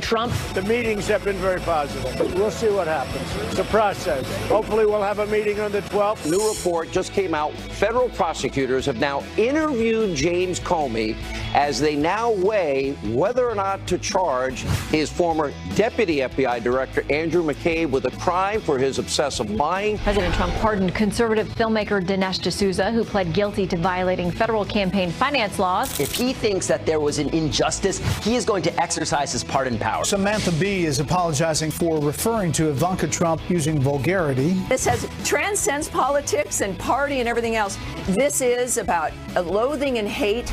Trump. The meetings have been very positive. We'll see what happens. It's a process. Hopefully we'll have a meeting on the 12th. New report just came out. Federal prosecutors have now interviewed James Comey as they now weigh whether or not to charge his former deputy FBI director, Andrew McCabe, with a crime for his obsessive lying. President Trump pardoned conservative filmmaker Dinesh D'Souza, who pled guilty to violating federal campaign finance laws. If he thinks that there was an injustice, he is going to exercise his pardon power. Samantha Bee is apologizing for referring to Ivanka Trump using vulgarity. This transcends politics and party and everything else. This is about loathing and hate.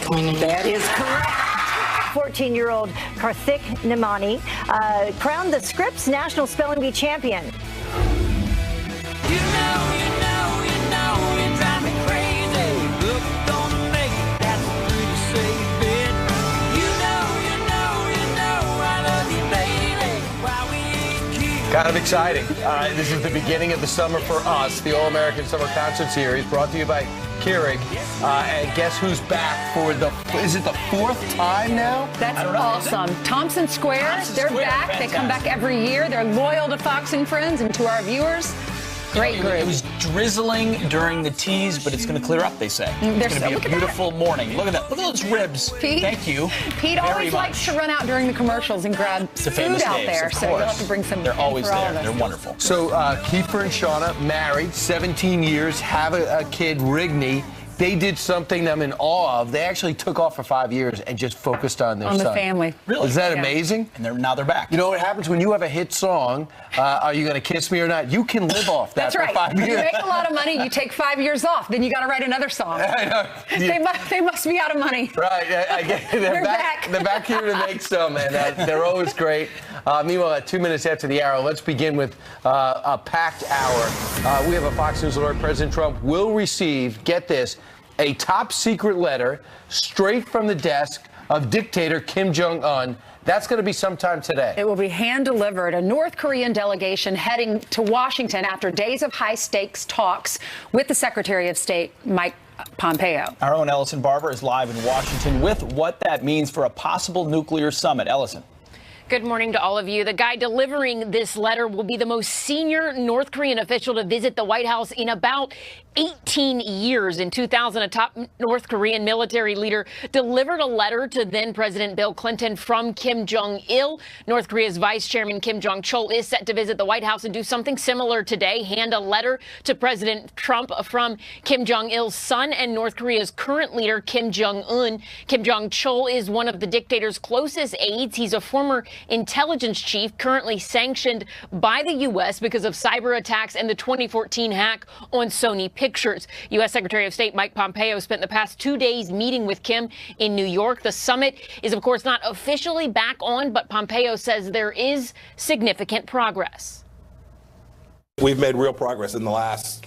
Koinonia. That is correct. 14-year-old Karthik Nimani crowned the Scripps National Spelling Bee champion. Kind of exciting. This is the beginning of the summer for us, the All-American Summer Concert Series, brought to you by Keurig. And guess who's back for is it the fourth time now? That's awesome. Thompson Square, they're back. Fantastic. They come back every year. They're loyal to Fox and Friends and to our viewers. Great group. It was drizzling during the tease, but it's going to clear up, they say. It's going to be a beautiful morning. Look at that. Look at those ribs. Pete, thank you. Pete always likes to run out during the commercials and grab food out there, so you'll have to bring some. They're always there. They're wonderful. So Kiefer and Shauna, married, 17 years, have a kid, Rigney. They did something I'm in awe of. They actually took off for 5 years and just focused on their son. On the family. Really? Is that amazing? And now they're back. You know what happens when you have a hit song, Are You Gonna Kiss Me or Not? You can live off that for 5 years. You make a lot of money, you take 5 years off, then you got to write another song. I know. They must be out of money. Right. I get it. They're back. They're back here to make some, and they're always great. Meanwhile, at 2 minutes after the hour, let's begin with a packed hour. We have a Fox News alert. President Trump will receive, get this, a top secret letter straight from the desk of dictator Kim Jong-un. That's going to be sometime today. It will be hand-delivered. A North Korean delegation heading to Washington after days of high-stakes talks with the Secretary of State, Mike Pompeo. Our own Ellison Barber is live in Washington with what that means for a possible nuclear summit. Ellison. Good morning to all of you. The guy delivering this letter will be the most senior North Korean official to visit the White House in about 18 years. In 2000, a top North Korean military leader delivered a letter to then President Bill Clinton from Kim Jong-il. North Korea's Vice Chairman Kim Jong-chol is set to visit the White House and do something similar today, hand a letter to President Trump from Kim Jong-il's son and North Korea's current leader, Kim Jong-un. Kim Jong-chol is one of the dictator's closest aides. He's a former intelligence chief currently sanctioned by the U.S. because of cyber attacks and the 2014 hack on Sony Pictures. U.S. Secretary of State Mike Pompeo spent the past 2 days meeting with Kim in New York. The summit is, of course, not officially back on, but Pompeo says there is significant progress. We've made real progress in the last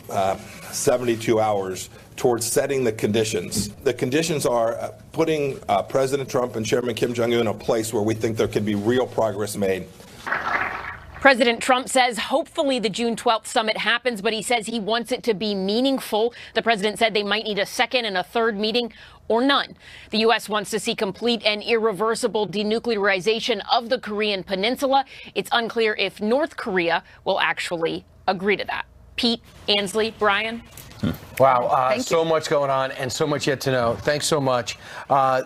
72 hours towards setting the conditions. The conditions are putting President Trump and Chairman Kim Jong-un in a place where we think there could be real progress made. President Trump says hopefully the June 12th summit happens, but he says he wants it to be meaningful. The president said they might need a second and a third meeting or none. The U.S. wants to see complete and irreversible denuclearization of the Korean Peninsula. It's unclear if North Korea will actually agree to that. Pete, Ansley, Brian. Wow, so much going on and so much yet to know. Thanks so much.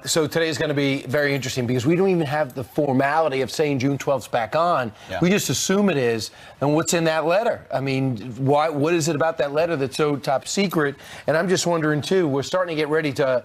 So today is going to be very interesting because we don't even have the formality of saying June 12th's back on. Yeah. We just assume it is. And what's in that letter? I mean, what is it about that letter that's so top secret? And I'm just wondering, too, we're starting to get ready to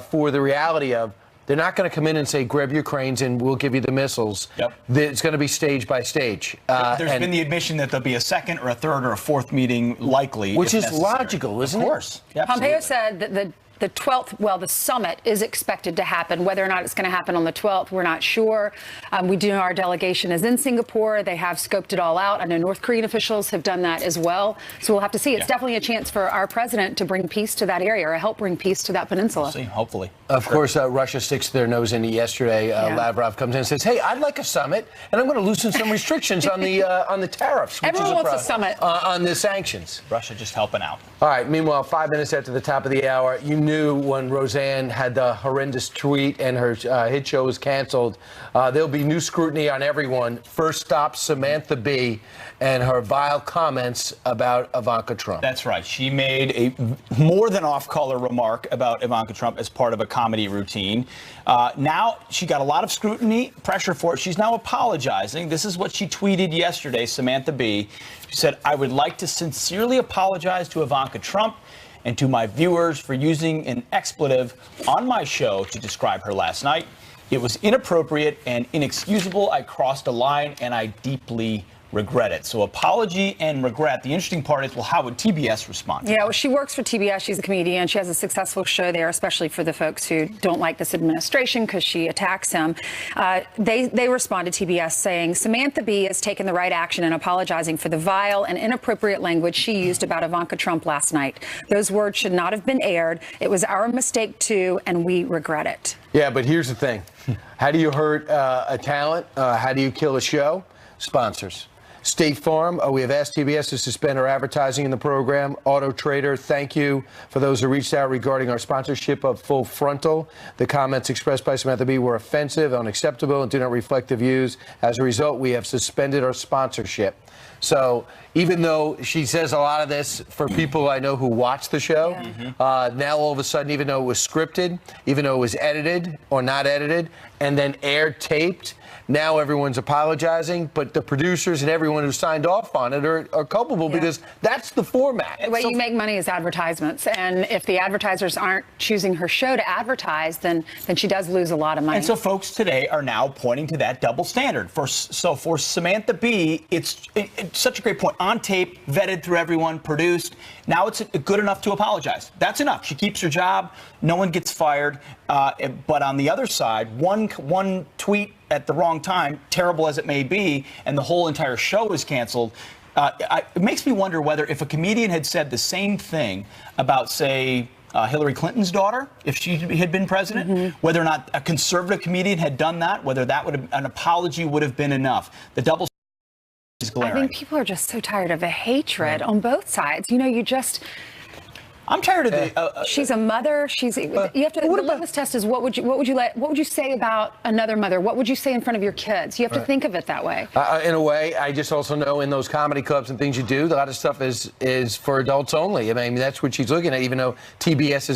for the reality of they're not going to come in and say, grab your cranes and we'll give you the missiles. Yep. It's going to be stage by stage. There's been the admission that there'll be a second or a third or a fourth meeting likely. Which is logical, isn't it? Of course. Yep. Pompeo said that the 12th, the summit is expected to happen. Whether or not it's going to happen on the 12th, we're not sure. We do know our delegation is in Singapore. They have scoped it all out. I know North Korean officials have done that as well. So we'll have to see. It's definitely a chance for our president to bring peace to that area or help bring peace to that peninsula. We'll see, hopefully. Of course, Russia sticks their nose in it yesterday. Lavrov comes in and says, hey, I'd like a summit, and I'm going to loosen some restrictions on the tariffs. Everyone wants a summit. On the sanctions. Russia just helping out. All right. Meanwhile, 5 minutes after the top of the hour, you knew when Roseanne had the horrendous tweet and her hit show was canceled, there'll be new scrutiny on everyone. First stop, Samantha Bee and her vile comments about Ivanka Trump. That's right. She made a more than off-color remark about Ivanka Trump as part of a comedy routine. Now she got a lot of scrutiny, pressure for it. She's now apologizing. This is what she tweeted yesterday, Samantha Bee. She said, "I would like to sincerely apologize to Ivanka Trump and to my viewers for using an expletive on my show to describe her last night. It was inappropriate and inexcusable. I crossed a line and I deeply regret it." So apology and regret. The interesting part is, well, how would TBS respond? Yeah, well, she works for TBS. She's a comedian. She has a successful show there, especially for the folks who don't like this administration because she attacks him. They responded to TBS saying, "Samantha Bee has taken the right action in apologizing for the vile and inappropriate language she used about Ivanka Trump last night. Those words should not have been aired. It was our mistake too, and we regret it." Yeah, but here's the thing. How do you hurt a talent? How do you kill a show? Sponsors. State Farm, we have asked TBS to suspend our advertising in the program. Auto Trader, thank you for those who reached out regarding our sponsorship of Full Frontal. The comments expressed by Samantha Bee were offensive, unacceptable, and do not reflect the views. As a result, we have suspended our sponsorship. So even though she says a lot of this for people I know who watch the show, now all of a sudden, even though it was scripted, even though it was edited or not edited, and then aired taped, now everyone's apologizing, but the producers and everyone who signed off on it are culpable because that's the format. The way you make money is advertisements, and if the advertisers aren't choosing her show to advertise, then she does lose a lot of money. And so folks today are now pointing to that double standard. For Samantha Bee, it's such a great point. On tape, vetted through everyone, produced. Now it's good enough to apologize. That's enough. She keeps her job. No one gets fired. But on the other side, one tweet at the wrong time, terrible as it may be, and the whole entire show is canceled. It makes me wonder whether if a comedian had said the same thing about, say, Hillary Clinton's daughter, if she had been president, whether or not a conservative comedian had done that, whether that would have, an apology would have been enough. The double is glaring. I think people are just so tired of the hatred on both sides. You know, I'm tired of the. She's a mother. You have to. The litmus test is what would you say about another mother? What would you say in front of your kids? You have to think of it that way. In a way, I just also know in those comedy clubs and things you do, a lot of stuff is for adults only. I mean, that's what she's looking at. Even though TBS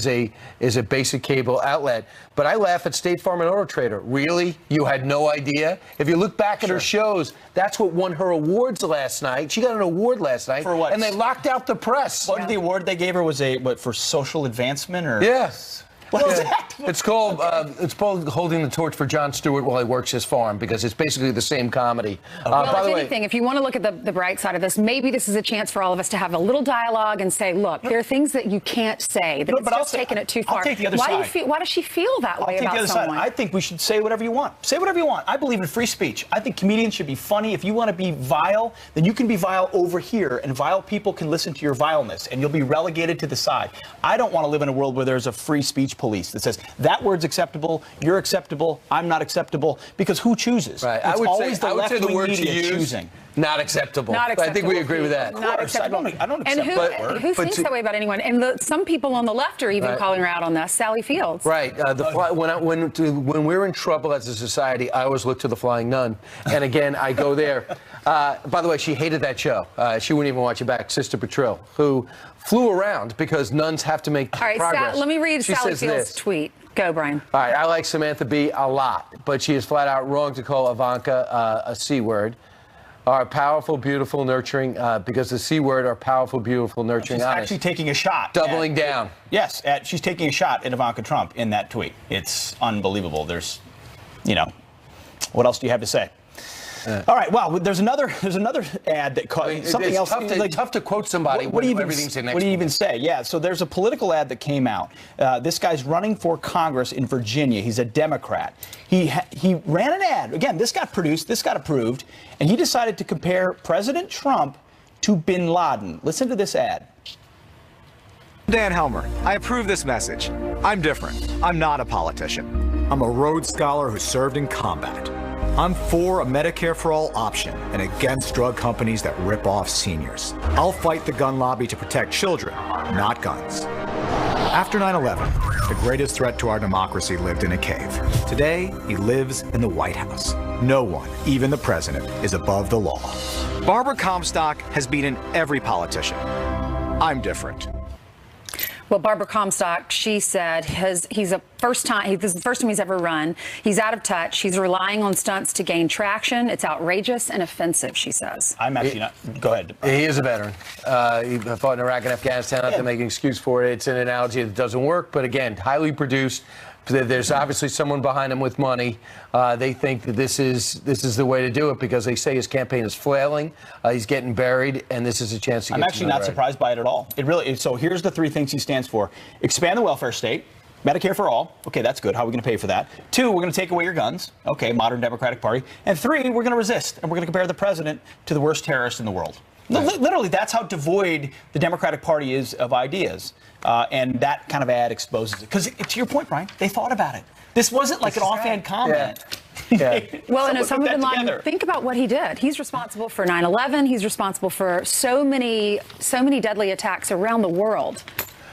is a basic cable outlet, but I laugh at State Farm and Auto Trader. Really, you had no idea? If you look back at her shows, that's what won her awards last night. She got an award last night for what? And they locked out the press. What the award they gave her was for social advancement or? Yes. What is that? It's called Holding the Torch for Jon Stewart while he works his farm, because it's basically the same comedy. Well, by the way, anything, if you want to look at the bright side of this, maybe this is a chance for all of us to have a little dialogue and say, look, there are things that you can't say. That it's just taking it too far. I'll take the other side. Why does she feel that way about someone? I think we should say whatever you want. Say whatever you want. I believe in free speech. I think comedians should be funny. If you want to be vile, then you can be vile over here, and vile people can listen to your vileness, and you'll be relegated to the side. I don't want to live in a world where there's a free speech police that says, that word's acceptable, you're acceptable, I'm not acceptable, because who chooses? Right. It's always the left-wing media choosing. Not acceptable. Not acceptable. I think we agree with that. Not acceptable. I don't accept that word. Who thinks that way about anyone? And some people on the left are even calling her out on this. Sally Fields. Right. When we're in trouble as a society, I always look to the Flying Nun. And again, I go there. By the way, she hated that show. She wouldn't even watch it back. Sister Patril, who flew around because nuns have to make progress. Let me read Sally Fields' tweet. Go, Brian. All right. I like Samantha Bee a lot, but she is flat out wrong to call Ivanka a C word. Are powerful, beautiful, nurturing, because the C word are powerful, beautiful, nurturing, honest. She's actually taking a shot. Doubling down. Yes, she's taking a shot at Ivanka Trump in that tweet. It's unbelievable. There's, what else do you have to say? All right. Well, there's another ad that caught something else. It's tough to quote somebody. What do you even say? Yeah. So there's a political ad that came out. This guy's running for Congress in Virginia. He's a Democrat. He ran an ad. Again, this got produced. This got approved, and he decided to compare President Trump to Bin Laden. Listen to this ad. Dan Helmer. I approve this message. I'm different. I'm not a politician. I'm a Rhodes Scholar who served in combat. I'm for a Medicare for all option and against drug companies that rip off seniors. I'll fight the gun lobby to protect children, not guns. After 9/11, the greatest threat to our democracy lived in a cave. Today, he lives in the White House. No one, even the president, is above the law. Barbara Comstock has beaten every politician. I'm different. Well, Barbara Comstock, she said this is the first time he's ever run. He's out of touch. He's relying on stunts to gain traction. It's outrageous and offensive, she says. I'm actually not. Go ahead. He is a veteran. He fought in Iraq and Afghanistan. Not to make an excuse for it. It's an analogy that doesn't work. But again, highly produced. There's obviously someone behind him with money. They think that this is the way to do it because they say his campaign is flailing. He's getting buried, and this is a chance to get. I'm actually not surprised by it at all. It really is. So here's the 3 things he stands for: expand the welfare state, Medicare for all. Okay, that's good. How are we going to pay for that? 2, we're going to take away your guns. Okay, modern Democratic Party. And 3, we're going to resist, and we're going to compare the president to the worst terrorist in the world. Literally, that's how devoid the Democratic Party is of ideas. And that kind of ad exposes it. Because to your point, Brian, they thought about it. This wasn't like an offhand comment. Yeah. Well, and Osama bin Laden, think about what he did. He's responsible for 9/11. He's responsible for so many deadly attacks around the world.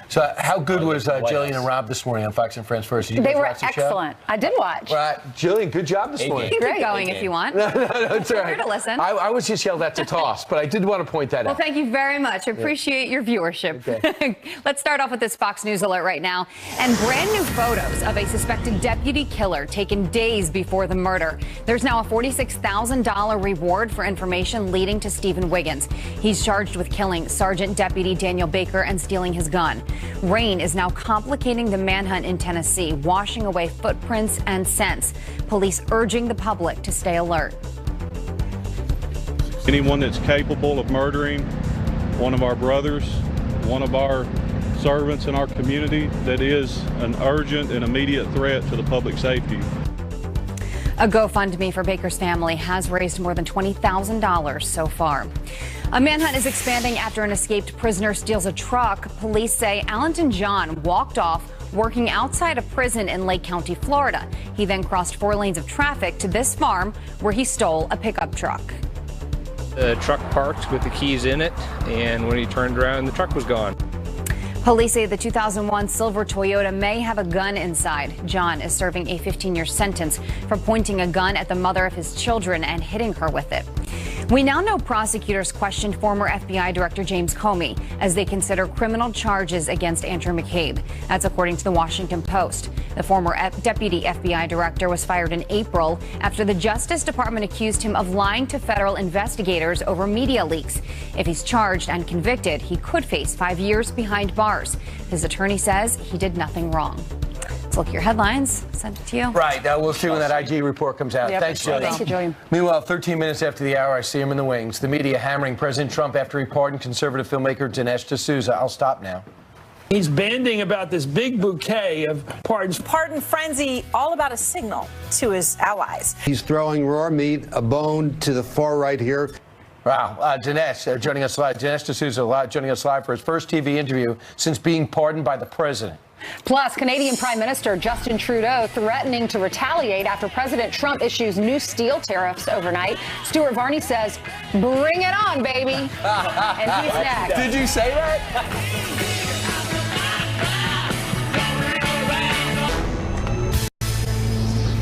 So how good was Jillian and Rob this morning on Fox and Friends First? They were excellent. I did watch. Right. Jillian, good job this morning. You can keep going if you want. No, it's all right. I'm here to listen. I was just yelled at to toss, but I did want to point that out. Well, thank you very much. Appreciate your viewership. Okay. Let's start off with this Fox News alert right now. And brand new photos of a suspected deputy killer taken days before the murder. There's now a $46,000 reward for information leading to Stephen Wiggins. He's charged with killing Sergeant Deputy Daniel Baker and stealing his gun. Rain is now complicating the manhunt in Tennessee, washing away footprints and scents. Police urging the public to stay alert. Anyone that's capable of murdering one of our brothers, one of our servants in our community, that is an urgent and immediate threat to the public safety. A GoFundMe for Baker's family has raised more than $20,000 so far. A manhunt is expanding after an escaped prisoner steals a truck. Police say Allenton John walked off working outside a prison in Lake County, Florida. He then crossed 4 lanes of traffic to this farm where he stole a pickup truck. The truck parked with the keys in it, and when he turned around, the truck was gone. Police say the 2001 silver Toyota may have a gun inside. John is serving a 15-year sentence for pointing a gun at the mother of his children and hitting her with it. We now know prosecutors questioned former FBI Director James Comey as they consider criminal charges against Andrew McCabe. That's according to the Washington Post. The former deputy FBI director was fired in April after the Justice Department accused him of lying to federal investigators over media leaks. If he's charged and convicted, he could face 5 years behind bars. His attorney says he did nothing wrong. Let's look at your headlines. Send it to you. Right. We'll see when that IG report comes out. Yep. Thanks, Jillian. Thank you, Jillian. Meanwhile, 13 minutes after the hour, I see him in the wings. The media hammering President Trump after he pardoned conservative filmmaker Dinesh D'Souza. I'll stop now. He's banding about this big bouquet of pardons. Pardon frenzy, all about a signal to his allies. He's throwing raw meat, a bone to the far right here. Wow. Dinesh joining us live. Dinesh D'Souza joining us live for his first TV interview since being pardoned by the president. Plus, Canadian Prime Minister Justin Trudeau threatening to retaliate after President Trump issues new steel tariffs overnight. Stuart Varney says, bring it on, baby. And he's next. Did you say that?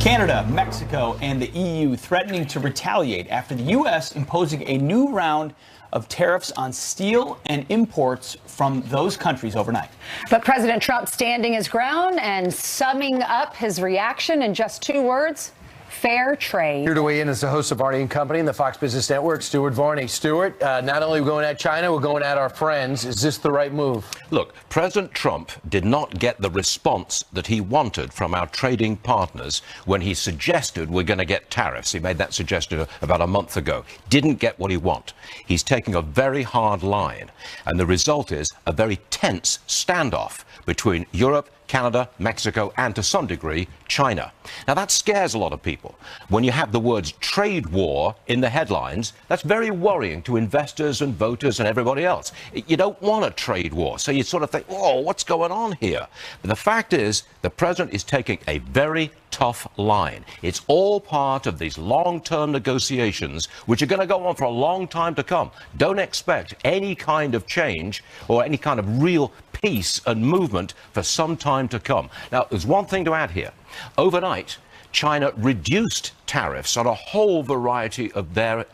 Canada, Mexico, and the EU threatening to retaliate after the U.S. imposing a new round of tariffs on steel and imports from those countries overnight. But President Trump standing his ground and summing up his reaction in just 2 words: fair trade. Here to weigh in is the host of Varney and Company and the Fox Business Network, Stuart Varney. Stuart, not only are we going at China, we're going at our friends. Is this the right move? Look, President Trump did not get the response that he wanted from our trading partners when he suggested we're going to get tariffs. He made that suggestion about a month ago. Didn't get what he wanted. He's taking a very hard line, and the result is a very tense standoff between Europe, Canada, Mexico, and to some degree, China. Now, that scares a lot of people. When you have the words trade war in the headlines, that's very worrying to investors and voters and everybody else. You don't want a trade war, so you sort of think, oh, what's going on here? But the fact is, the president is taking a very tough line. It's all part of these long-term negotiations, which are going to go on for a long time to come. Don't expect any kind of change or any kind of real peace and movement for some time to come. Now, there's one thing to add here. Overnight, China reduced tariffs on a whole variety of their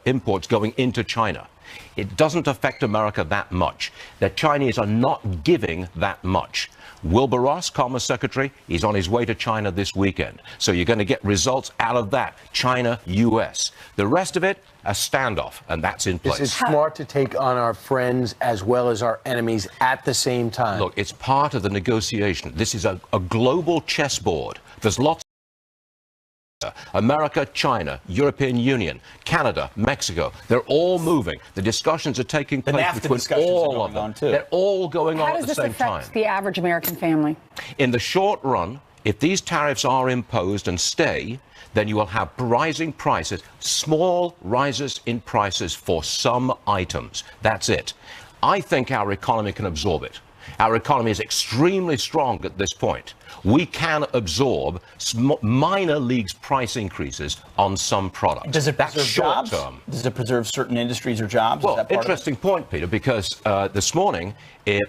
imports going into China. It doesn't affect America that much. The Chinese are not giving that much. Wilbur Ross, Commerce Secretary, he's on his way to China this weekend. So you're going to get results out of that. China, U.S. The rest of it, a standoff, and that's in place. Is it smart to take on our friends as well as our enemies at the same time? Look, it's part of the negotiation. This is a global chessboard. There's lots. America, China, European Union, Canada, Mexico, they're all moving. The discussions are taking place between all of them. They're all going on at the same time. How does this affect the average American family? In the short run, if these tariffs are imposed and stay, then you will have rising prices, small rises in prices for some items. That's it. I think our economy can absorb it. Our economy is extremely strong at this point. We can absorb minor leagues price increases on some products. Does it preserve short jobs? Term. Does it preserve certain industries or jobs? Well, interesting point, Peter, because this morning,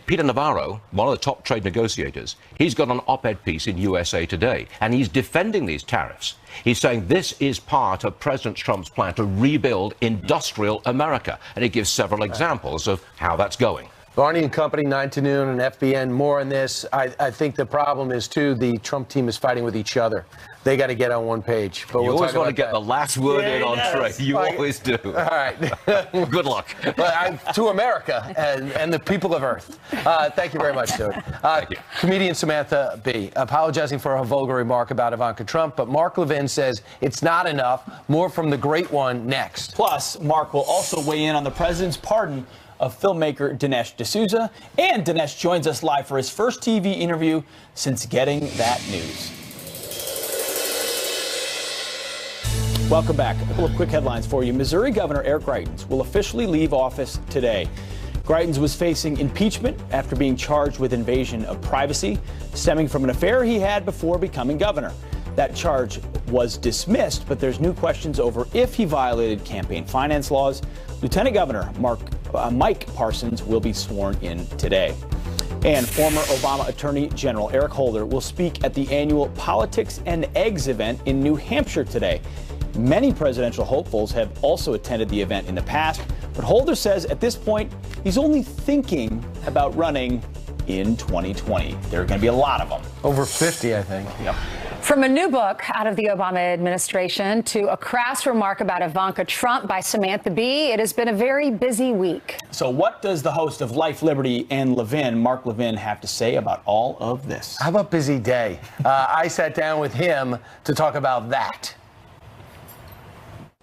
Peter Navarro, one of the top trade negotiators, he's got an op-ed piece in USA Today, and he's defending these tariffs. He's saying this is part of President Trump's plan to rebuild industrial America, and he gives several examples of how that's going. Barney and Company, 9 to noon, and FBN, more on this. I think the problem is, too, the Trump team is fighting with each other. They got to get on one page. But you always want to get the last word in on trade. You always do. All right. Good luck. To America and the people of Earth. Thank you very much, dude. Comedian Samantha Bee, apologizing for her vulgar remark about Ivanka Trump, but Mark Levin says it's not enough. More from the great one next. Plus, Mark will also weigh in on the president's pardon of filmmaker Dinesh D'Souza. And Dinesh joins us live for his first TV interview since getting that news. Welcome back. A couple of quick headlines for you. Missouri Governor Eric Greitens will officially leave office today. Greitens was facing impeachment after being charged with invasion of privacy, stemming from an affair he had before becoming governor. That charge was dismissed, but there's new questions over if he violated campaign finance laws. Lieutenant Governor Mike Parsons will be sworn in today. And former Obama Attorney General Eric Holder will speak at the annual Politics and Eggs event in New Hampshire today. Many presidential hopefuls have also attended the event in the past, but Holder says at this point he's only thinking about running in 2020. There are going to be a lot of them. Over 50, I think. Yep. From a new book out of the Obama administration to a crass remark about Ivanka Trump by Samantha Bee, it has been a very busy week. So what does the host of Life, Liberty, and Levin, Mark Levin, have to say about all of this? How about busy day? I sat down with him to talk about that.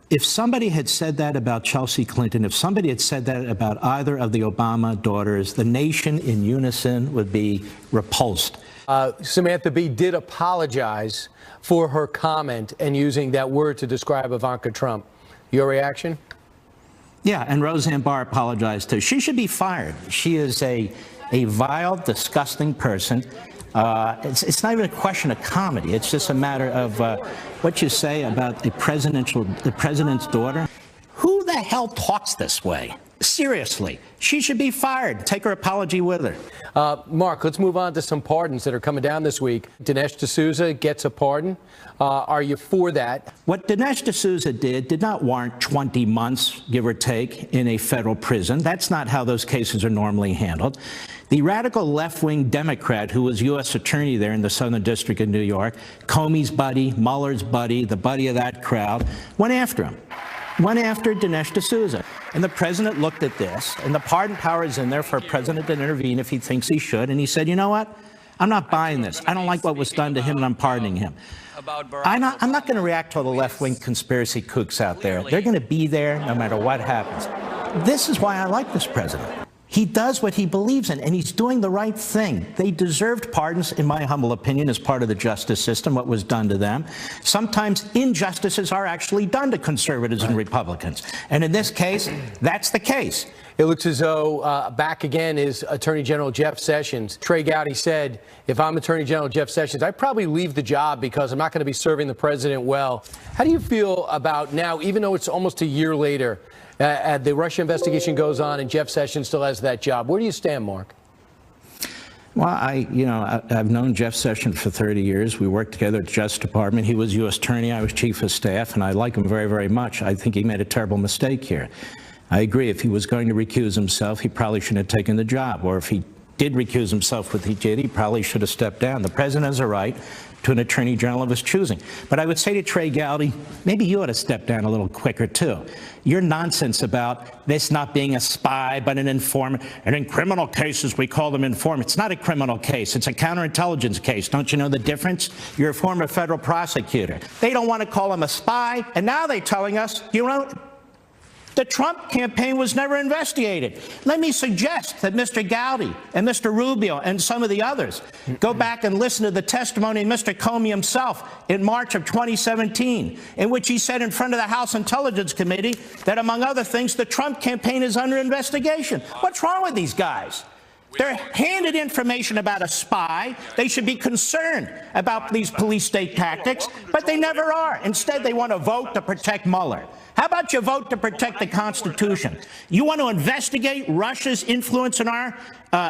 If somebody had said that about Chelsea Clinton, if somebody had said that about either of the Obama daughters, the nation in unison would be repulsed. Samantha Bee did apologize for her comment and using that word to describe Ivanka Trump. Your reaction? Yeah, and Roseanne Barr apologized too. She should be fired. She is a vile, disgusting person. It's not even a question of comedy. It's just a matter of what you say about the president's daughter. Who the hell talks this way? Seriously, she should be fired. Take her apology with her. Mark, let's move on to some pardons that are coming down this week. Dinesh D'Souza gets a pardon. Are you for that? What Dinesh D'Souza did not warrant 20 months, give or take, in a federal prison. That's not how those cases are normally handled. The radical left-wing Democrat who was U.S. attorney there in the Southern District of New York, Comey's buddy, Mueller's buddy, the buddy of that crowd, went after him. Went after Dinesh D'Souza. And the president looked at this, and the pardon power is in there for a president to intervene if he thinks he should. And he said, you know what? I'm not buying this. I don't like what was done to him, and I'm pardoning him. I'm not going to react to all the left-wing conspiracy kooks out there. They're going to be there no matter what happens. This is why I like this president. He does what he believes in, and he's doing the right thing. They deserved pardons, in my humble opinion, as part of the justice system, what was done to them. Sometimes injustices are actually done to conservatives and Republicans. And in this case, that's the case. It looks as though back again is Attorney General Jeff Sessions. Trey Gowdy said, if I'm Attorney General Jeff Sessions, I'd probably leave the job because I'm not going to be serving the president well. How do you feel about now, even though it's almost a year later, the Russia investigation goes on and Jeff Sessions still has that job? Where do you stand, Mark? Well, I've known Jeff Sessions for 30 years. We worked together at the Justice Department. He was U.S. Attorney. I was Chief of Staff, and I like him very, very much. I think he made a terrible mistake here. I agree. If he was going to recuse himself, he probably shouldn't have taken the job. Or if he did recuse himself, what he did, he probably should have stepped down. The president has a right to an attorney general of his choosing. But I would say to Trey Gowdy, maybe you ought to step down a little quicker, too. Your nonsense about this not being a spy, but an informant, and in criminal cases, we call them informants. It's not a criminal case. It's a counterintelligence case. Don't you know the difference? You're a former federal prosecutor. They don't want to call him a spy, and now they're telling us, you know, the Trump campaign was never investigated. Let me suggest that Mr. Gowdy and Mr. Rubio and some of the others go back and listen to the testimony of Mr. Comey himself in March of 2017, in which he said in front of the House Intelligence Committee that, among other things, the Trump campaign is under investigation. What's wrong with these guys? They're handed information about a spy. They should be concerned about these police state tactics, but they never are. Instead, they want to vote to protect Mueller. How about you vote to protect the Constitution? You want to investigate Russia's influence in our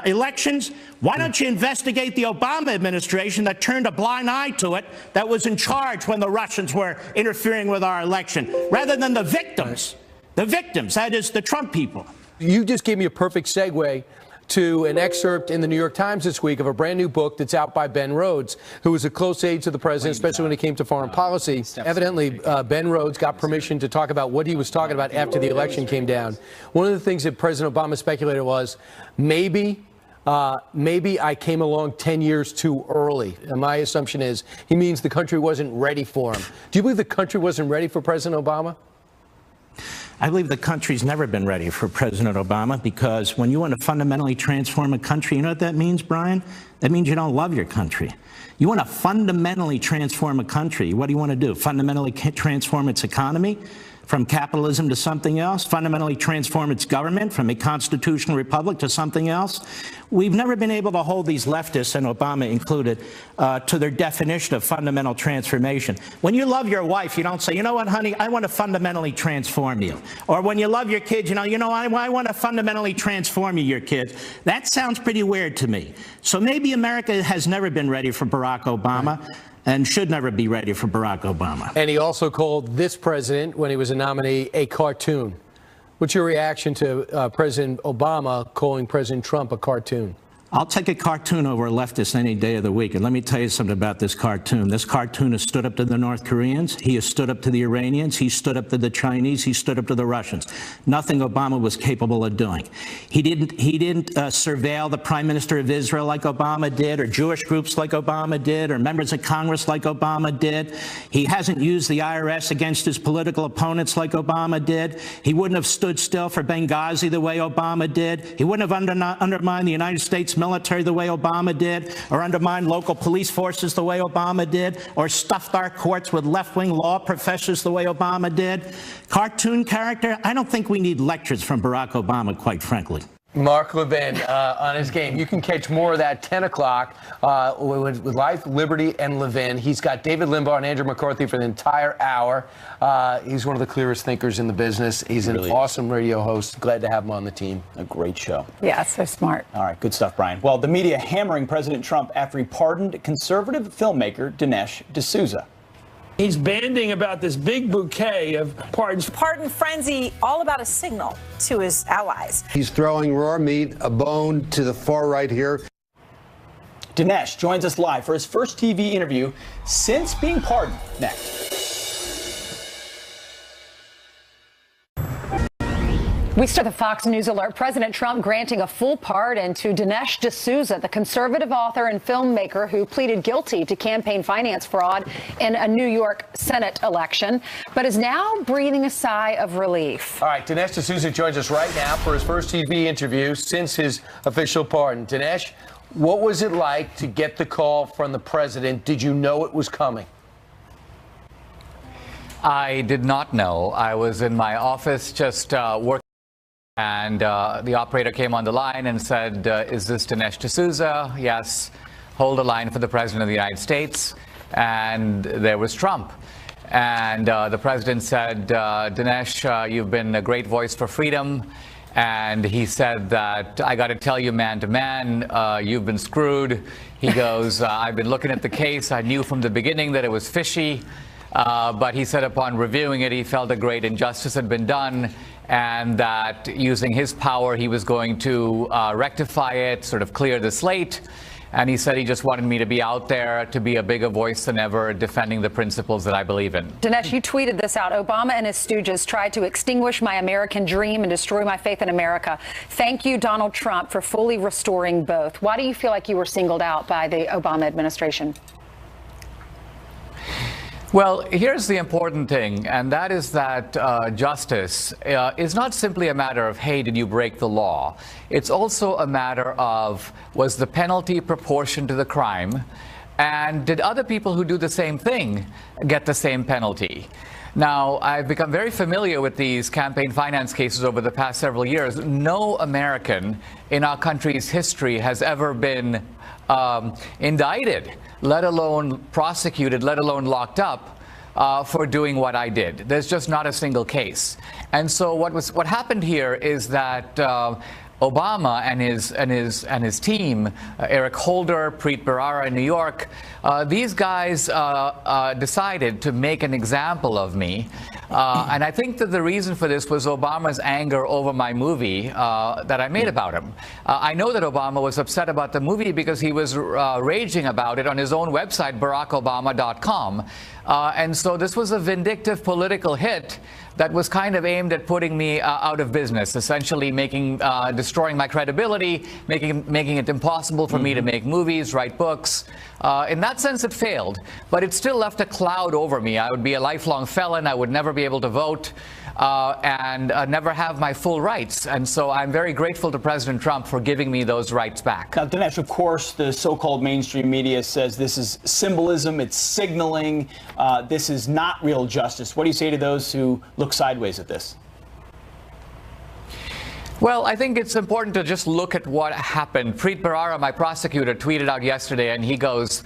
elections? Why don't you investigate the Obama administration that turned a blind eye to it, that was in charge when the Russians were interfering with our election, rather than the victims? The victims, that is, the Trump people. You just gave me a perfect segue to an excerpt in the New York Times this week of a brand new book that's out by Ben Rhodes, who was a close aide to the president, especially when it came to foreign policy. Evidently, Ben Rhodes got permission to talk about what he was talking about after the election came down. One of the things that President Obama speculated was maybe I came along 10 years too early. And my assumption is he means the country wasn't ready for him. Do you believe the country wasn't ready for President Obama? I believe the country's never been ready for President Obama, because when you want to fundamentally transform a country, you know what that means, Brian? That means you don't love your country. You want to fundamentally transform a country. What do you want to do? Fundamentally transform its economy from capitalism to something else? Fundamentally transform its government from a constitutional republic to something else? We've never been able to hold these leftists, and Obama included, to their definition of fundamental transformation. When you love your wife, you don't say, you know what, honey, I want to fundamentally transform you. Or when you love your kids, I want to fundamentally transform you, your kids. That sounds pretty weird to me. So maybe America has never been ready for Barack Obama, and should never be ready for Barack Obama. And he also called this president, when he was a nominee, a cartoon. What's your reaction to President Obama calling President Trump a cartoon? I'll take a cartoon over a leftist any day of the week. And let me tell you something about this cartoon. This cartoon has stood up to the North Koreans. He has stood up to the Iranians. He stood up to the Chinese. He stood up to the Russians. Nothing Obama was capable of doing. He didn't surveil the Prime Minister of Israel like Obama did, or Jewish groups like Obama did, or members of Congress like Obama did. He hasn't used the IRS against his political opponents like Obama did. He wouldn't have stood still for Benghazi the way Obama did. He wouldn't have undermined the United States military the way Obama did, or undermined local police forces the way Obama did, or stuffed our courts with left-wing law professors the way Obama did. Cartoon character? I don't think we need lectures from Barack Obama, quite frankly. Mark Levin on his game. You can catch more of that 10 o'clock with Life, Liberty, and Levin. He's got David Limbaugh and Andrew McCarthy for the entire hour. He's one of the clearest thinkers in the business. He's an awesome radio host. Glad to have him on the team. A great show. Yeah, so smart. All right, good stuff, Brian. Well, the media hammering President Trump after he pardoned conservative filmmaker Dinesh D'Souza. He's banding about this big bouquet of pardons. Pardon frenzy, all about a signal to his allies. He's throwing raw meat, a bone to the far right here. Dinesh joins us live for his first TV interview since being pardoned. Next. We start the Fox News alert. President Trump granting a full pardon to Dinesh D'Souza, the conservative author and filmmaker who pleaded guilty to campaign finance fraud in a New York Senate election, but is now breathing a sigh of relief. All right, Dinesh D'Souza joins us right now for his first TV interview since his official pardon. Dinesh, what was it like to get the call from the president? Did you know it was coming? I did not know. I was in my office just working. And the operator came on the line and said, is this Dinesh D'Souza? Yes. Hold the line for the President of the United States. And there was Trump. And the president said, Dinesh, you've been a great voice for freedom. And he said that, I got to tell you, man to man, you've been screwed. He goes, I've been looking at the case. I knew from the beginning that it was fishy. But he said upon reviewing it, he felt a great injustice had been done, and that using his power, he was going to rectify it, sort of clear the slate. And he said he just wanted me to be out there, to be a bigger voice than ever, defending the principles that I believe in. Dinesh, you tweeted this out. Obama and his stooges tried to extinguish my American dream and destroy my faith in America. Thank you, Donald Trump, for fully restoring both. Why do you feel like you were singled out by the Obama administration? Well, here's the important thing, and that is that justice is not simply a matter of, hey, did you break the law? It's also a matter of, was the penalty proportion to the crime? And did other people who do the same thing get the same penalty? Now, I've become very familiar with these campaign finance cases over the past several years. No American in our country's history has ever been indicted, let alone prosecuted, let alone locked up for doing what I did. There's just not a single case. And so what happened here is that Obama and his team, Eric Holder, Preet Bharara in New York, these guys decided to make an example of me. And I think that the reason for this was Obama's anger over my movie that I made about him. I know that Obama was upset about the movie because he was raging about it on his own website, BarackObama.com. And so this was a vindictive political hit that was kind of aimed at putting me out of business, essentially destroying my credibility, making it impossible for me to make movies, write books. In that sense, it failed, but it still left a cloud over me. I would be a lifelong felon. I would never be able to vote and never have my full rights. And so I'm very grateful to President Trump for giving me those rights back. Now, Dinesh, of course, the so-called mainstream media says this is symbolism, it's signaling, this is not real justice. What do you say to those who look sideways at this? Well, I think it's important to just look at what happened. Preet Bharara, my prosecutor, tweeted out yesterday, and he goes,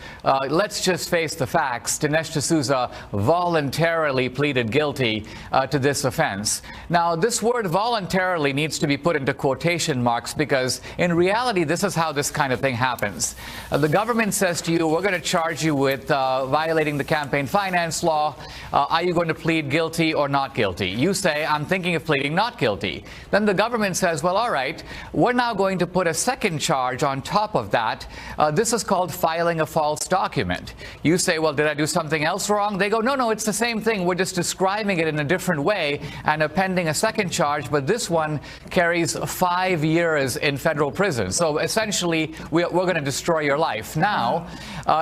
let's just face the facts. Dinesh D'Souza voluntarily pleaded guilty to this offense. Now, this word voluntarily needs to be put into quotation marks because, in reality, this is how this kind of thing happens. The government says to you, we're going to charge you with violating the campaign finance law. Are you going to plead guilty or not guilty? You say, I'm thinking of pleading not guilty. Then the government says, well, all right, we're now going to put a second charge on top of that. This is called filing a false document. You say, well, did I do something else wrong? They go, no, it's the same thing. We're just describing it in a different way and appending a second charge, but this one carries 5 years in federal prison. So essentially, we're going to destroy your life. Now,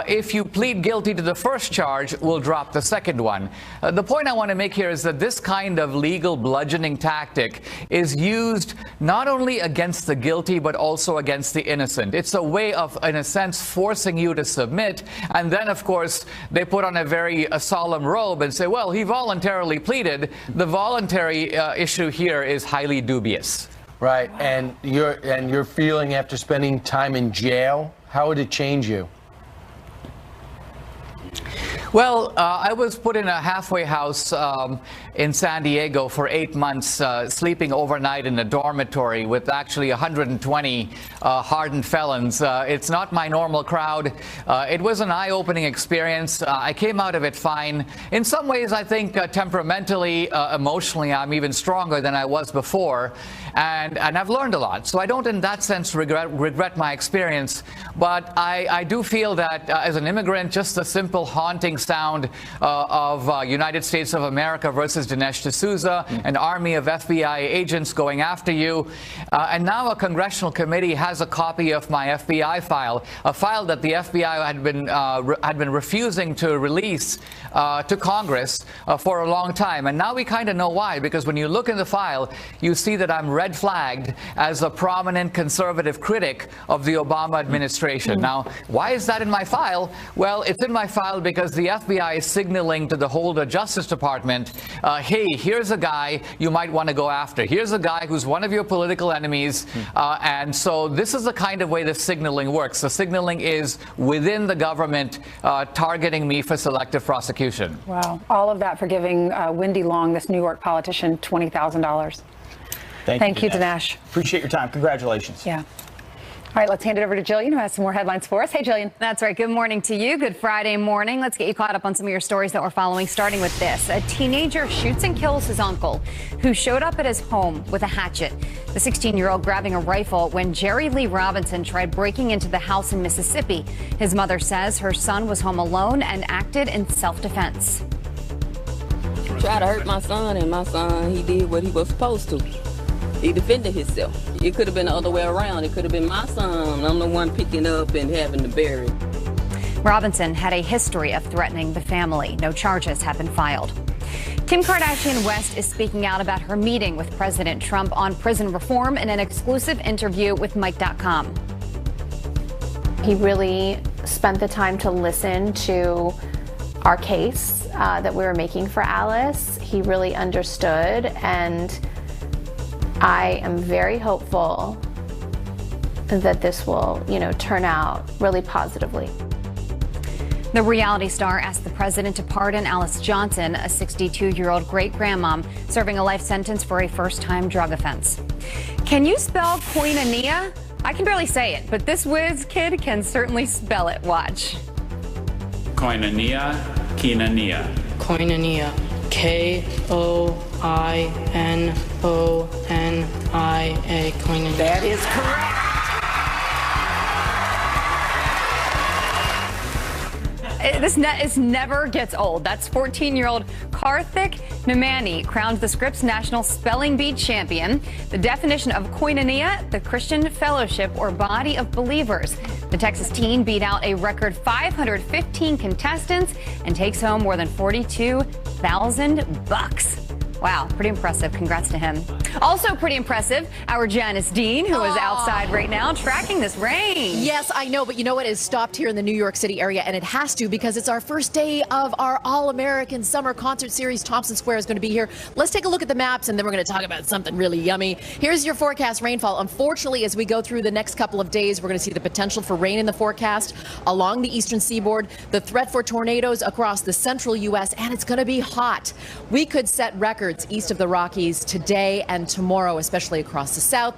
if you plead guilty to the first charge, we'll drop the second one. The point I want to make here is that this kind of legal bludgeoning tactic is used not only against the guilty, but also against the innocent. It's a way of, in a sense, forcing you to submit. And then, of course, they put on a solemn robe and say, well, he voluntarily pleaded. The voluntary issue here is highly dubious. Right. And your feeling after spending time in jail, how would it change you? Well, I was put in a halfway house in San Diego for 8 months, sleeping overnight in a dormitory with actually 120 hardened felons. It's not my normal crowd. It was an eye-opening experience. I came out of it fine. In some ways, I think temperamentally, emotionally, I'm even stronger than I was before. And I've learned a lot. So I don't, in that sense, regret my experience. But I do feel that as an immigrant, just the simple haunting sound of United States of America versus Dinesh D'Souza, an army of FBI agents going after you. And now a congressional committee has a copy of my FBI file, a file that the FBI had been refusing to release to Congress for a long time. And now we kind of know why, because when you look in the file, you see that I'm red flagged as a prominent conservative critic of the Obama administration. Now, why is that in my file? Well, it's in my file because the FBI is signaling to the whole Justice Department, hey, here's a guy you might want to go after. Here's a guy who's one of your political enemies. And so this is the kind of way the signaling works. The signaling is within the government targeting me for selective prosecution. Wow. All of that for giving Wendy Long, this New York politician, $20,000. Thank you, Dinesh. Appreciate your time. Congratulations. Yeah. All right, let's hand it over to Jillian, who has some more headlines for us. Hey, Jillian. That's right. Good morning to you. Good Friday morning. Let's get you caught up on some of your stories that we're following, starting with this. A teenager shoots and kills his uncle, who showed up at his home with a hatchet. The 16-year-old grabbing a rifle when Jerry Lee Robinson tried breaking into the house in Mississippi. His mother says her son was home alone and acted in self-defense. Tried to hurt my son, and my son, he did what he was supposed to. He defended himself. It could have been the other way around. It could have been my son. I'm the one picking up and having to bury. Robinson had a history of threatening the family. No charges have been filed. Kim Kardashian West is speaking out about her meeting with President Trump on prison reform in an exclusive interview with Mike.com. He really spent the time to listen to our case that we were making for Alice. He really understood, and I am very hopeful that this will, turn out really positively. The reality star asked the president to pardon Alice Johnson, a 62-year-old great-grandmom serving a life sentence for a first-time drug offense. Can you spell koinonia? I can barely say it, but this whiz kid can certainly spell it. Watch. Koinonia, koinonia. Koinonia. K-O-I-N-O-N-I-A. Koinonia. That is correct. This never gets old. That's 14-year-old Karthik Namani, crowned the Scripps National Spelling Bee champion. The definition of koinonia, the Christian fellowship or body of believers. The Texas teen beat out a record 515 contestants and takes home more than $42,000. Wow, pretty impressive. Congrats to him. Also pretty impressive, our Janice Dean, who is outside right now tracking this rain. Yes, I know, but you know what? It's stopped here in the New York City area, and it has to because it's our first day of our All-American Summer Concert Series. Thompson Square is going to be here. Let's take a look at the maps, and then we're going to talk about something really yummy. Here's your forecast rainfall. Unfortunately, as we go through the next couple of days, we're going to see the potential for rain in the forecast along the eastern seaboard, the threat for tornadoes across the central U.S., and it's going to be hot. We could set records east of the Rockies today and tomorrow, especially across the south.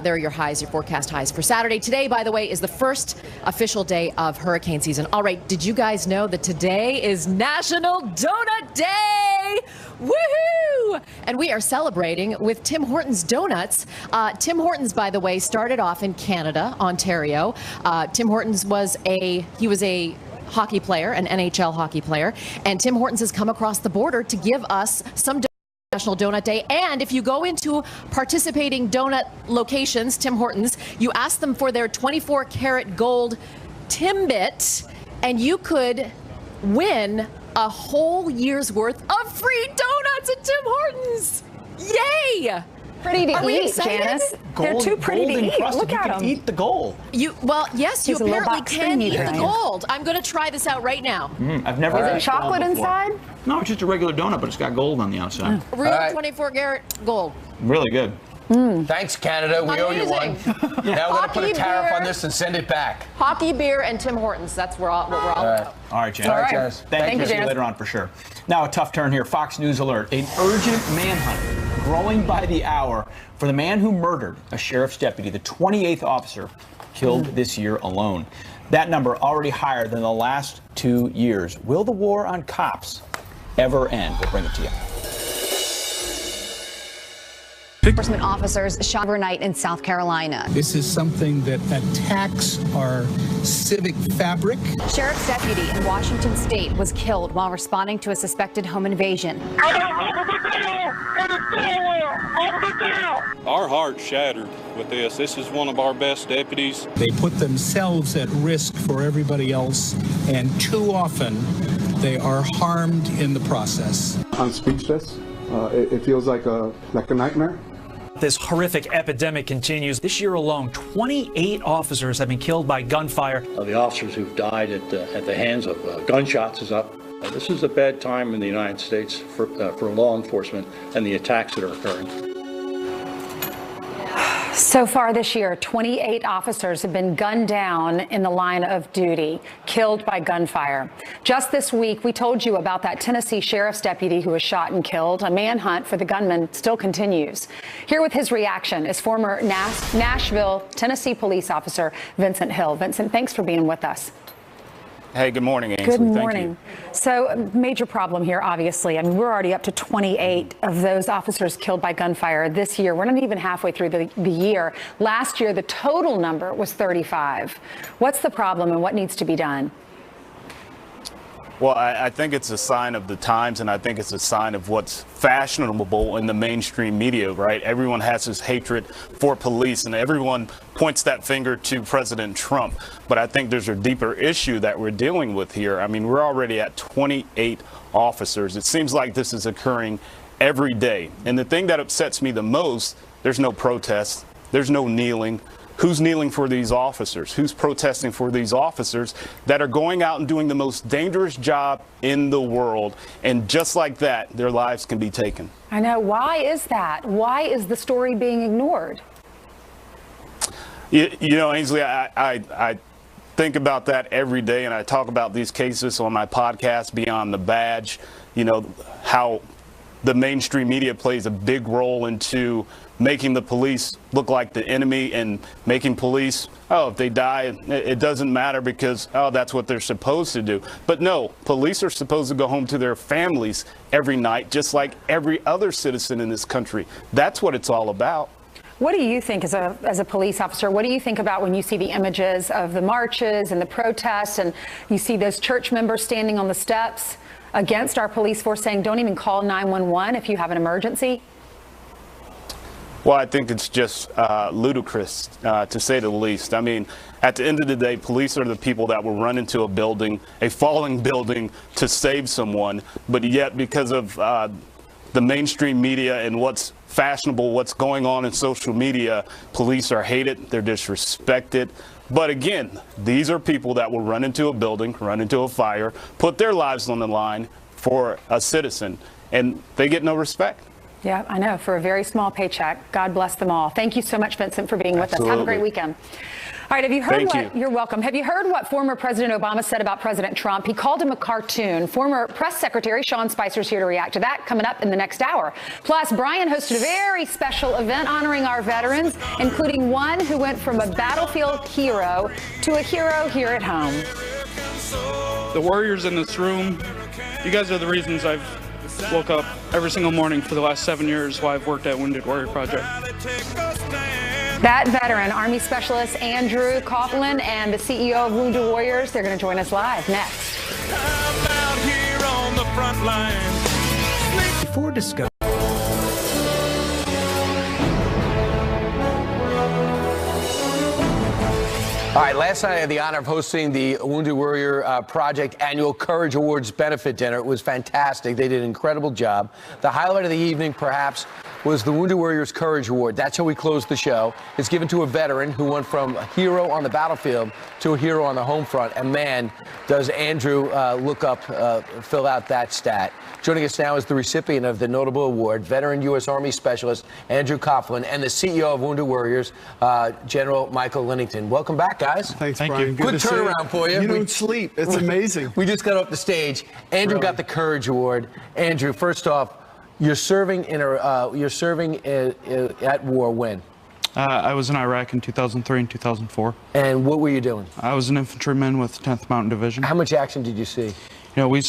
There are your highs, your forecast highs for Saturday. Today, by the way, is the first official day of hurricane season. All right, did you guys know that today is National Donut Day? Woohoo! And we are celebrating with Tim Hortons Donuts. Tim Hortons, by the way, started off in Canada, Ontario. Tim Hortons was a hockey player, an NHL hockey player, and Tim Hortons has come across the border to give us some National Donut Day. And if you go into participating donut locations, Tim Hortons, you ask them for their 24-karat gold Timbit, and you could win a whole year's worth of free donuts at Tim Hortons. Yay! Pretty to eat, Janice. Janice. They're too pretty to eat. Look at them. Eat the gold. Yes, you apparently can eat the gold. I'm going to try this out right now. I've never. Is it chocolate inside? No, it's just a regular donut, but it's got gold on the outside. Real 24-karat gold. Really good. Thanks, Canada. We owe you one. Now we're going to put a tariff on this and send it back. Hockey, beer, and Tim Hortons. That's what we're all about. All right, Janice. All right. Thank you. See you later on for sure. Now, a tough turn here. Fox News alert. An urgent manhunt growing by the hour for the man who murdered a sheriff's deputy, the 28th officer killed this year alone. That number already higher than the last 2 years. Will the war on cops ever end? We'll bring it to you. Enforcement officers shot overnight in South Carolina. This is something that attacks our civic fabric. Sheriff's deputy in Washington state was killed while responding to a suspected home invasion. Our heart's shattered with this. This is one of our best deputies. They put themselves at risk for everybody else, and too often they are harmed in the process. I'm speechless. It feels like a nightmare. This horrific epidemic continues. This year alone, 28 officers have been killed by gunfire. The officers who've died at the hands of gunshots is up. This is a bad time in the United States for law enforcement and the attacks that are occurring. So far this year, 28 officers have been gunned down in the line of duty, killed by gunfire. Just this week, we told you about that Tennessee sheriff's deputy who was shot and killed. A manhunt for the gunman still continues. Here with his reaction is former Nashville, Tennessee police officer Vincent Hill. Vincent, thanks for being with us. Hey, good morning, Ainsley. Good morning. So, major problem here, obviously. I mean, we're already up to 28 of those officers killed by gunfire this year. We're not even halfway through the year. Last year, the total number was 35. What's the problem and what needs to be done? Well, I think it's a sign of the times, and I think it's a sign of what's fashionable in the mainstream media, right? Everyone has this hatred for police, and everyone points that finger to President Trump. But I think there's a deeper issue that we're dealing with here. I mean, we're already at 28 officers. It seems like this is occurring every day. And the thing that upsets me the most, there's no protest, there's no kneeling. Who's kneeling for these officers? Who's protesting for these officers that are going out and doing the most dangerous job in the world? And just like that, their lives can be taken. I know. Why is that? Why is the story being ignored? You know, Ainsley, I think about that every day, and I talk about these cases on my podcast, Beyond the Badge. You know, how the mainstream media plays a big role into making the police look like the enemy and making police, oh, if they die, it doesn't matter because, oh, that's what they're supposed to do. But no, police are supposed to go home to their families every night, just like every other citizen in this country. That's what it's all about. What do you think as a police officer? What do you think about when you see the images of the marches and the protests and you see those church members standing on the steps against our police force saying, don't even call 911 if you have an emergency? Well, I think it's just ludicrous, to say the least. I mean, at the end of the day, police are the people that will run into a building, a falling building, to save someone. But yet, because of the mainstream media and what's fashionable, what's going on in social media, police are hated, they're disrespected. But again, these are people that will run into a building, run into a fire, put their lives on the line for a citizen, and they get no respect. Yeah, I know, for a very small paycheck. God bless them all. Thank you so much, Vincent, for being with us. Have a great weekend. All right, have you heard you're welcome. Have you heard what former President Obama said about President Trump? He called him a cartoon. Former Press Secretary Sean Spicer's here to react to that, coming up in the next hour. Plus, Brian hosted a very special event honoring our veterans, including one who went from a battlefield hero to a hero here at home. The warriors in this room, you guys are the reasons I've woke up every single morning for the last 7 years while I've worked at Wounded Warrior Project. That veteran, Army Specialist Andrew Coughlin, and the CEO of Wounded Warriors, they're going to join us live next. Before discussing. All right, last night I had the honor of hosting the Wounded Warrior Project annual Courage Awards benefit dinner. It was fantastic. They did an incredible job. The highlight of the evening, perhaps, was the Wounded Warriors Courage Award. That's how we closed the show. It's given to a veteran who went from a hero on the battlefield to a hero on the home front. And man, does Andrew fill out that stat. Joining us now is the recipient of the notable award, veteran U.S. Army Specialist Andrew Coughlin, and the CEO of Wounded Warriors, General Michael Linnington. Welcome back, guys. Thanks, Brian. Good turnaround for you. You don't sleep. It's amazing. We just got off the stage. Andrew got the Courage Award. Andrew, first off, you're serving at war when? I was in Iraq in 2003 and 2004. And what were you doing? I was an infantryman with 10th Mountain Division. How much action did you see? You know, we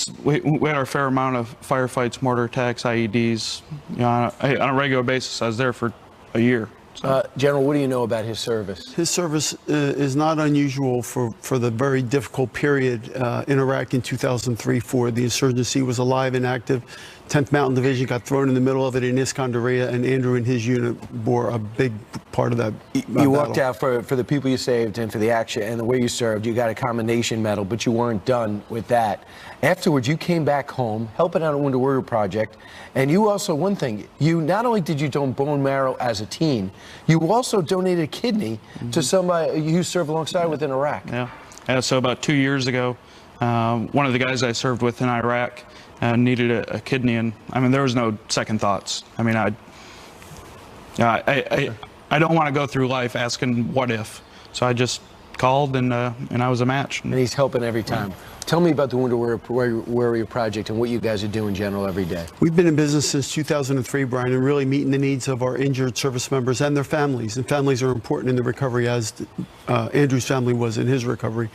had our fair amount of firefights, mortar attacks, IEDs. You know, on a regular basis. I was there for a year. General, what do you know about his service? His service is not unusual for the very difficult period in Iraq in 2003-4. The insurgency was alive and active. 10th Mountain Division got thrown in the middle of it in Iskandariyah, and Andrew and his unit bore a big part of that You walked out for the people you saved and for the action and the way you served. You got a commendation medal, but you weren't done with that. Afterwards, you came back home, helping out at Wounded Warrior Project, and you also, one thing, you not only did you donate bone marrow as a teen, you also donated a kidney to somebody you served alongside with in Iraq. Yeah, so about 2 years ago, one of the guys I served with in Iraq needed a kidney, and I mean, there was no second thoughts. I mean, I don't want to go through life asking what if, so I just called, and I was a match. And he's helping every time. Tell me about the Wounded Warrior Project and what you guys are doing, General, every day. We've been in business since 2003, Brian, and really meeting the needs of our injured service members and their families. And families are important in the recovery, as Andrew's family was in his recovery.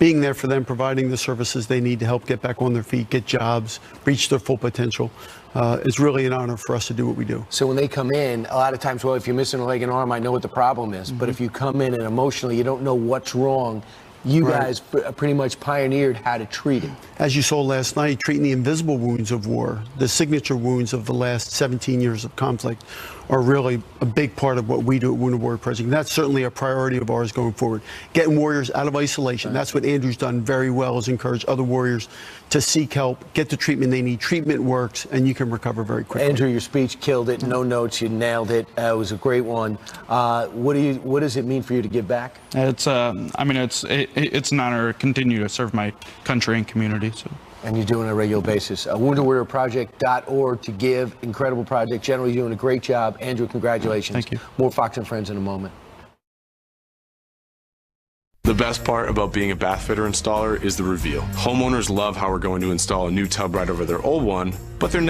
Being there for them, providing the services they need to help get back on their feet, get jobs, reach their full potential. It's really an honor for us to do what we do. So when they come in, a lot of times, well, if you're missing a leg and arm, I know what the problem is. But if you come in and emotionally you don't know what's wrong, you guys pretty much pioneered how to treat it. As you saw last night, treating the invisible wounds of war, the signature wounds of the last 17 years of conflict, are really a big part of what we do at Wounded Warrior Project. And that's certainly a priority of ours going forward. Getting warriors out of isolation. That's what Andrew's done very well, is encourage other warriors to seek help, get the treatment they need. Treatment works, and you can recover very quickly. Andrew, your speech killed it. No notes, you nailed it. It was a great one. What does it mean for you to give back? It's I mean, it's an honor to continue to serve my country and community. So. And you do it on a regular basis. WoundedWarriorProject.org to give. Incredible project. General, you're doing a great job. Andrew, congratulations. Thank you. More Fox and Friends in a moment. The best part about being a bath fitter installer is the reveal. Homeowners love how we're going to install a new tub right over their old one, but they're